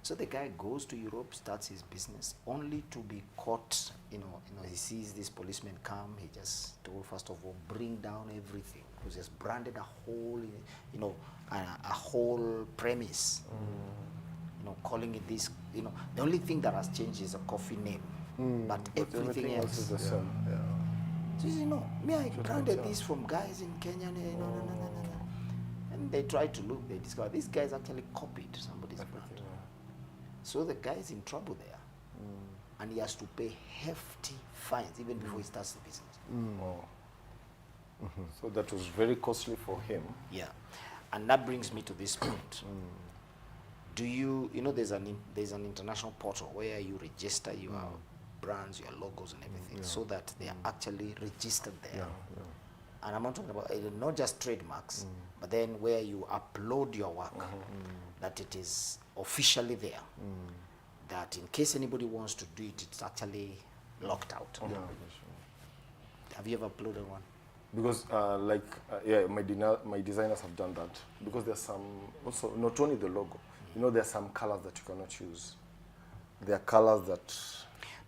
So the guy goes to Europe, starts his business, only to be caught. You know, he sees this policeman come. He just told, first of all, bring down everything. He was just branded a whole, you know, a whole premise. You know, calling it this. You know, the only thing that has changed is a coffee name, but everything else is the same. So you know, me, I branded this from guys in Kenya. No. And they tried to look. They discovered this guy's actually copied somebody's brand. So the guy's in trouble there, and he has to pay hefty fines even before he starts the business. So that was very costly for him. Yeah, and that brings me to this point. Do you know there's an international portal where you register your brands, your logos, and everything, so that they are actually registered there. And I'm not talking about not just trademarks, but then where you upload your work, that it is officially there. That in case anybody wants to do it, it's actually locked out. Have you ever uploaded one? Because my designers have done that. Because there's some, also not only the logo, you know, there's some colors that you cannot use. There are colors that...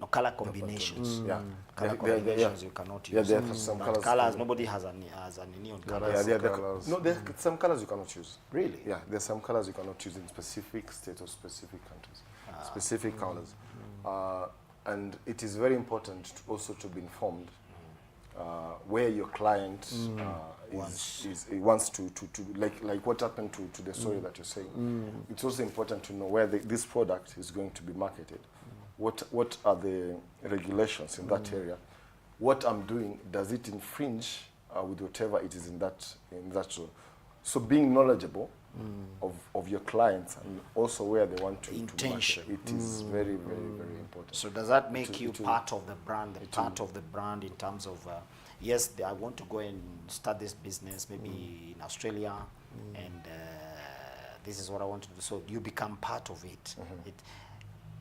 No, color combinations. Yeah. Color combinations you cannot use. Yeah, there are some But colors. nobody has a neon color. Yeah, there are Colors. no, there are some colors you cannot use. Really? Yeah, there's some colors you cannot use in specific states or specific countries, specific colors. And it is very important also to be informed where your client he wants to like what happened to the story that you're saying. It's also important to know where this product is going to be marketed. What are the regulations in that area? What I'm doing, does it infringe with whatever it is in that zone? So being knowledgeable of your clients and also where they want to Intention. market, it is very, very, very important. So does that make you part of the brand, part of the brand in terms of, yes, I want to go and start this business maybe in Australia, and this is what I want to do. So you become part of it.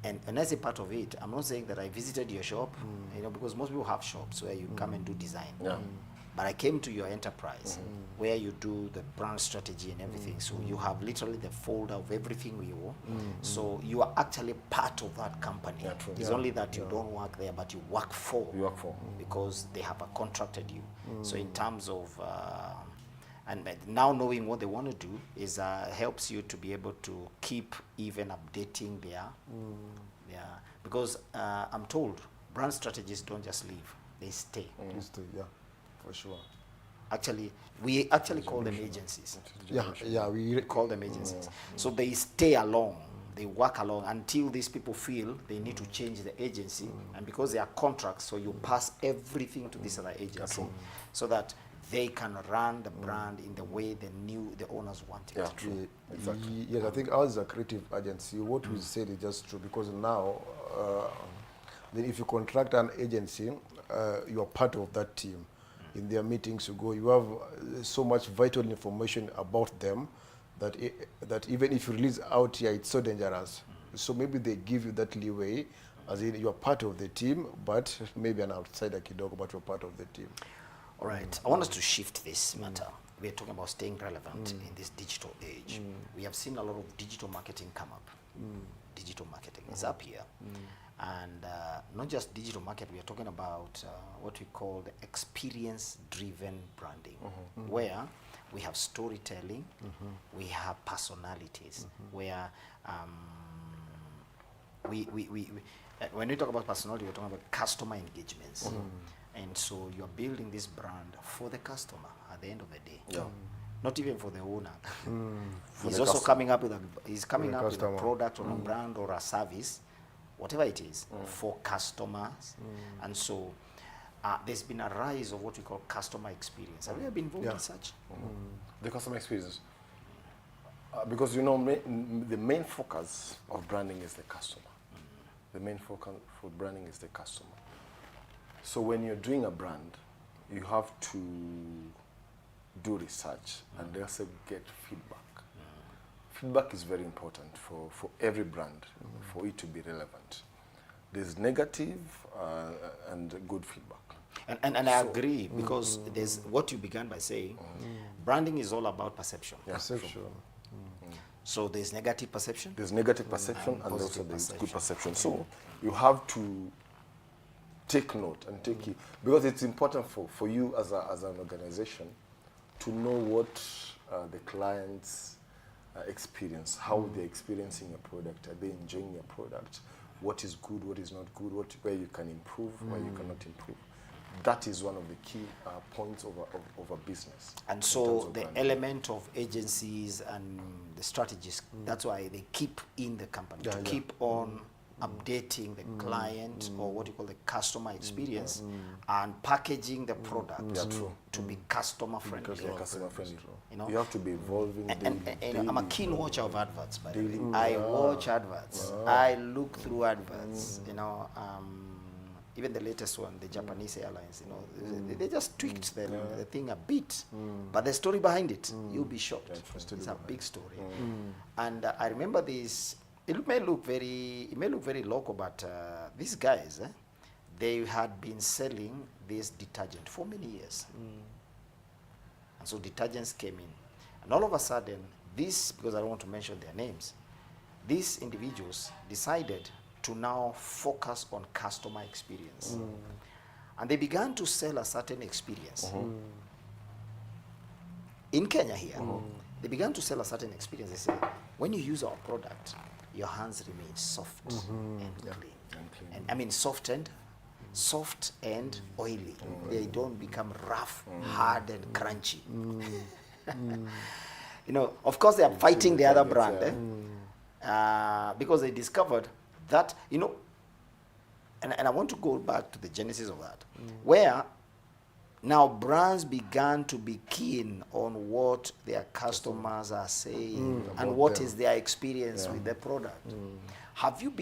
And as a part of it, I'm not saying that I visited your shop, because most people have shops where you come and do design. Yeah. But I came to your enterprise where you do the brand strategy and everything. So you have literally the folder of everything we owe. So you are actually part of that company. Yeah, true. It's only that you don't work there, but you work for. You work for. Because they have contracted you. So in terms of, and now knowing what they want to do is helps you to be able to keep even updating their, because I'm told brand strategies don't just leave, they stay. Yeah, for sure. Actually, we actually call them agencies. Yeah, we Call them agencies. So they stay along, they work along until these people feel they need to change the agency, and because they are contracts, so you pass everything to this other agency, so that they can run the brand in the way the owners want it. Yeah, true. Exactly. Yes, I think ours is a creative agency. What we said is just true, because now, then if you contract an agency, you are part of that team. In their meetings you go, you have so much vital information about them that that even if you release out here, it's so dangerous. So maybe they give you that leeway, as in you are part of the team, but maybe an outsider kidogo, but you're part of the team. All right, I want us to shift this matter. We're talking about staying relevant in this digital age. We have seen a lot of digital marketing come up. Digital marketing is up here. And not just digital market, we are talking about what we call the experience-driven branding, where we have storytelling, we have personalities, where when we talk about personality, we're talking about customer engagements. And so you're building this brand for the customer at the end of the day. Yeah. Not even for the owner. He's also coming up with a product or a brand or a service, whatever it is, for customers. And so there's been a rise of what we call customer experience. Have you ever been involved in such? The customer experience. Because, you know, the main focus of branding is the customer. The main focus for branding is the customer. So when you're doing a brand, you have to do research and also get feedback. Feedback is very important for every brand, for it to be relevant. There's negative and good feedback. And I agree, because there's what you began by saying, branding is all about perception. Yeah, Perception. So there's negative perception. There's negative perception and also positive there's perception. good perception. So you have to take note and take it, because it's important for you as an organization to know what the clients experience, how they're experiencing your product, are they enjoying your product, what is good, what is not good, where you can improve, where you cannot improve. That is one of the key points of a business. And so the element of agencies and the strategies, that's why they keep in the company, to keep on updating the client, or what you call the customer experience, and packaging the product to be customer friendly. Customer friendly. You know? You have to be evolving. And I'm a keen watcher of adverts, by the way. I watch adverts. I look through adverts. You know, even the latest one, the Japanese airlines. You know, they just tweaked the thing a bit, but the story behind it, you'll be shocked. It's a big story. And I remember this. It may look very local, but these guys, they had been selling this detergent for many years. And so detergents came in. And all of a sudden, because I don't want to mention their names, these individuals decided to now focus on customer experience. And they began to sell a certain experience. In Kenya here, they began to sell a certain experience. They say, when you use our product, your hands remain soft and clean. And I mean softened, soft and oily. They don't become rough, hard and crunchy. You know, of course they are fighting the other brand, because they discovered that, you know, and I want to go back to the genesis of that, where now brands began to be keen on what their customers are saying and what is their experience with the product. Have you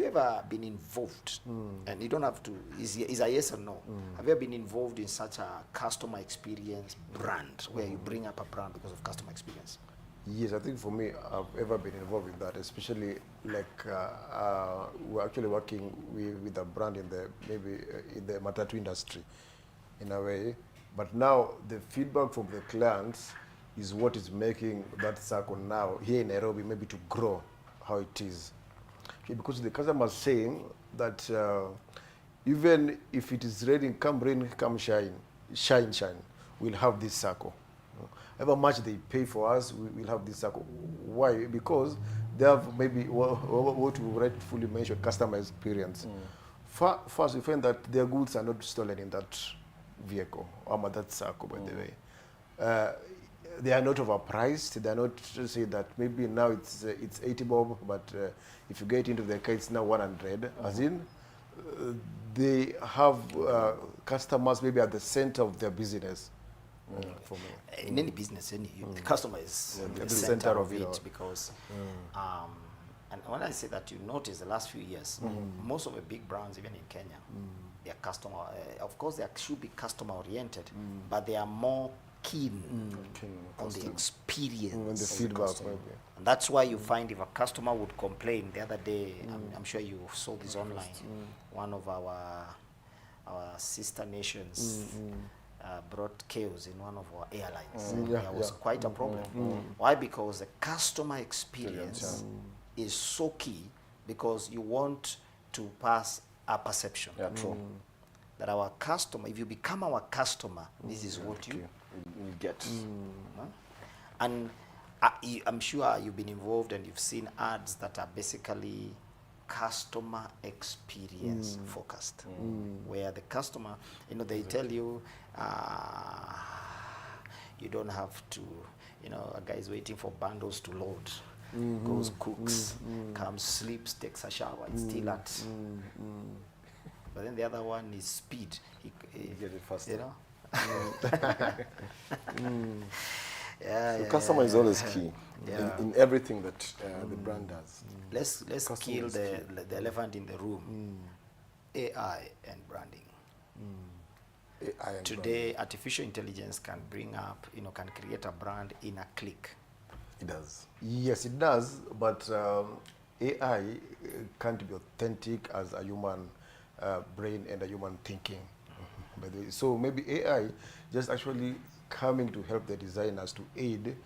ever been involved? And you don't have to. Is a yes or no? Have you ever been involved in such a customer experience brand where you bring up a brand because of customer experience? Yes, I think for me, I've ever been involved in that, especially like we're actually working with a brand in the in the matatu industry, in a way. But now the feedback from the clients is what is making that circle now here in Nairobi maybe to grow how it is. Okay, because the customer is saying that even if it is raining, come shine, we'll have this circle. However much they pay for us, we'll have this circle. Why? Because they have maybe what we rightfully mentioned, customer experience. First, we find that their goods are not stolen in that vehicle, or that circle, by the way. They are not overpriced. They are not say that maybe now it's 80 bob, but if you get into the car, it's now 100. As in, they have customers maybe at the center of their business. For me, in any business, the customer is the center of it, because and when I say that, you notice the last few years, most of the big brands, even in Kenya, they are customer. Of course, they should be customer oriented, but they are more keen on the experience, and the feedback. And that's why you find if a customer would complain the other day, I'm sure you saw this online. One of our sister nations brought chaos in one of our airlines. There was quite a problem. Why? Because the customer experience is so key, because you want to pass a perception. True. That our customer, if you become our customer, this is what you get. And I'm sure you've been involved and you've seen ads that are basically customer experience focused, where the customer, they tell you, you don't have to, a guy is waiting for bundles to load, goes, cooks, comes, sleeps, takes a shower, it's still at. But then the other one is speed. He get it faster. So customer is always key in everything that the brand does. Let's kill the elephant in the room. AI and branding. AI and Today, branding. artificial intelligence can bring up, can create a brand in a click. It does. Yes, it does, but AI can't be authentic as a human brain and a human thinking. By the way. So maybe AI just actually coming to help the designers, to aid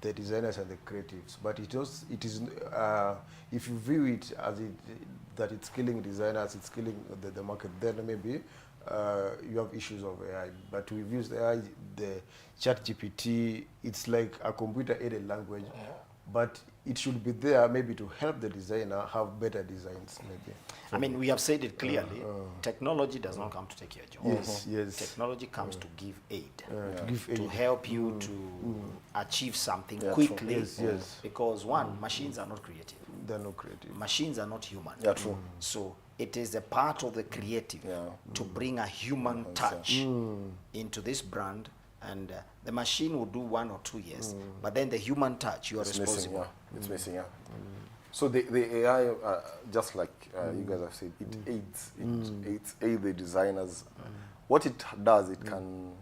the designers and the creatives. But it is if you view it as that it's killing designers, it's killing the market, then maybe you have issues of AI. But we've used AI, the ChatGPT, it's like a computer-aided language, but it should be there maybe to help the designer have better designs, maybe. I mean, we have said it clearly. Technology does not come to take your job. Yes. Technology comes to give aid. To give aid. To help you to achieve something quickly. Yes. Because one, machines are not creative. They're not creative. Machines are not human. Yeah, true. So it is a part of the creative to bring a human touch into this brand. And the machine will do 1 or 2 years, but then the human touch, you are responsible. It's missing, So the AI, just like you guys have said, it aids. It aids the designers. What it does, it can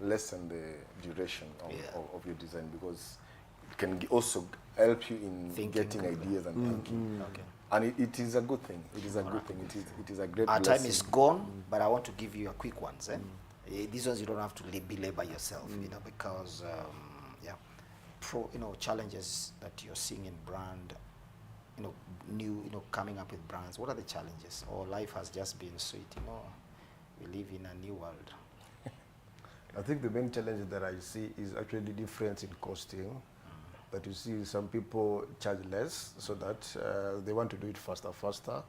lessen the duration of your design, because it can also help you in getting ideas and thinking. Okay. And it is a good thing. It is a good thing. It is a great Our blessing. time is gone, but I want to give you a quick one. These ones you don't have to belabor yourself, because challenges that you're seeing in brand, coming up with brands. What are the challenges? Or life has just been sweet, we live in a new world. I think the main challenge that I see is actually the difference in costing. That you see some people charge less, so that they want to do it faster.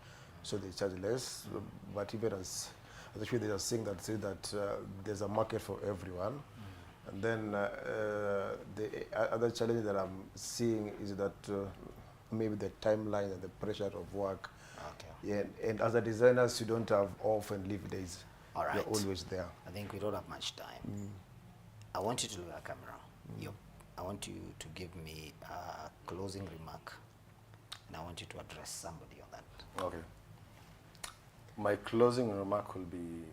so they charge less. But even as actually they are saying that there's a market for everyone. And then the other challenge that I'm seeing is that maybe the timeline and the pressure of work. Okay. Yeah, and as a designers, you don't have off and leave days. All right. You're always there. I think we don't have much time. I want you to look at the camera. I want you to give me a closing remark, and I want you to address somebody on that. Okay. My closing remark will be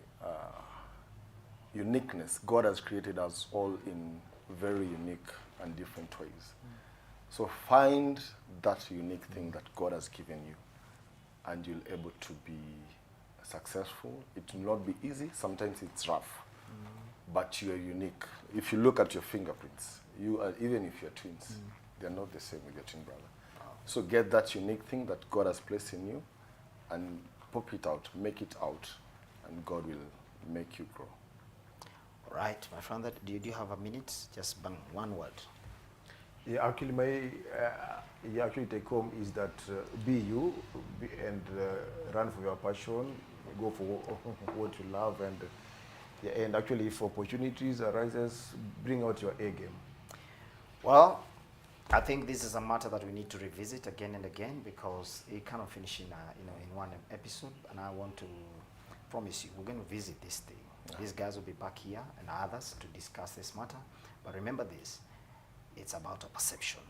uniqueness. God has created us all in very unique and different ways. So find that unique thing that God has given you, and you'll be able to be successful. It will not be easy. Sometimes it's rough, but you are unique. If you look at your fingerprints, you are, even if you're twins, they're not the same with your twin brother. So get that unique thing that God has placed in you and pop it out, make it out, and God will make you grow. All right, my friend, do you have a minute? Just bang, one word. Yeah, actually, my actually take home is that be you and run for your passion, go for what you love, and and actually, if opportunities arises, bring out your A game. Well, I think this is a matter that we need to revisit again and again, because it cannot finish in in one episode. And I want to promise you, we're going to visit this thing. These guys will be back here and others to discuss this matter. But remember this, it's about a perception.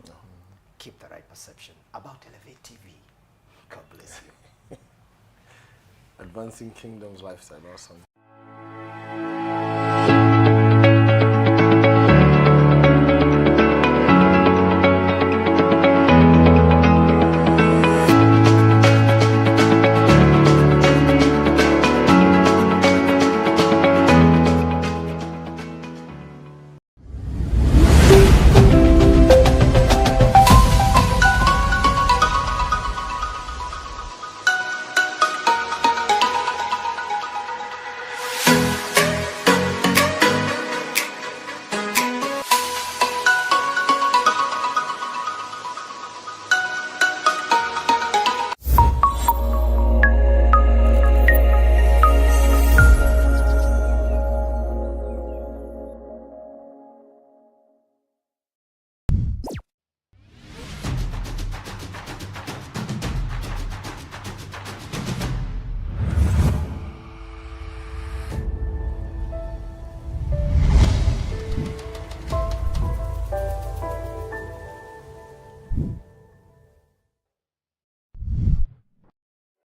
Keep the right perception about Elevate TV. God bless you. Advancing Kingdom's lifestyle, awesome.